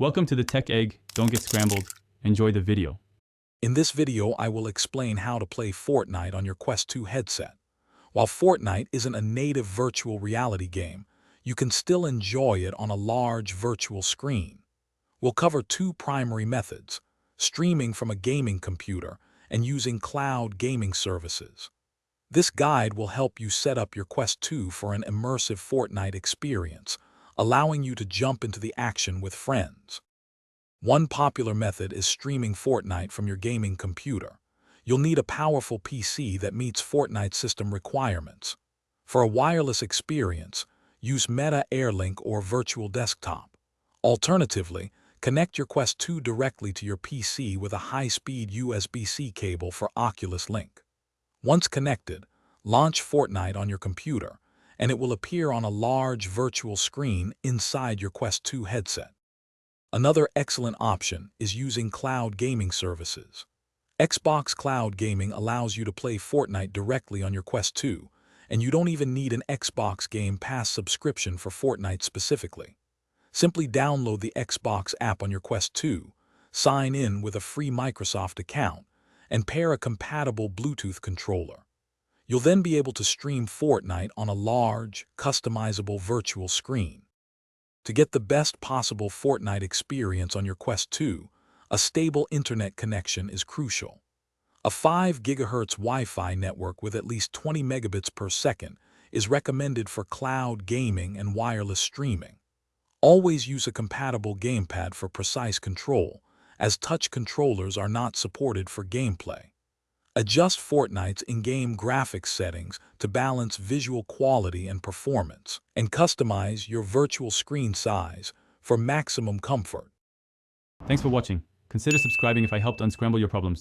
Welcome to the Tech Egg. Don't get scrambled. Enjoy the video. In this video, I will explain how to play Fortnite on your Quest 2 headset. While Fortnite isn't a native virtual reality game, you can still enjoy it on a large virtual screen. We'll cover two primary methods: streaming from a gaming computer and using cloud gaming services. This guide will help you set up your Quest 2 for an immersive Fortnite experience, allowing you to jump into the action with friends. One popular method is streaming Fortnite from your gaming computer. You'll need a powerful PC that meets Fortnite system requirements. For a wireless experience, use Meta AirLink or Virtual Desktop. Alternatively, connect your Quest 2 directly to your PC with a high-speed USB-C cable for Oculus Link. Once connected, launch Fortnite on your computer, and it will appear on a large virtual screen inside your Quest 2 headset. Another excellent option is using cloud gaming services. Xbox Cloud Gaming allows you to play Fortnite directly on your Quest 2, and you don't even need an Xbox Game Pass subscription for Fortnite specifically. Simply download the Xbox app on your Quest 2, sign in with a free Microsoft account, and pair a compatible Bluetooth controller. You'll then be able to stream Fortnite on a large, customizable virtual screen. To get the best possible Fortnite experience on your Quest 2, a stable internet connection is crucial. A 5 GHz Wi-Fi network with at least 20 megabits per second is recommended for cloud gaming and wireless streaming. Always use a compatible gamepad for precise control, as touch controllers are not supported for gameplay. Adjust Fortnite's in-game graphics settings to balance visual quality and performance, and customize your virtual screen size for maximum comfort. Thanks for watching. Consider subscribing if I helped unscramble your problems.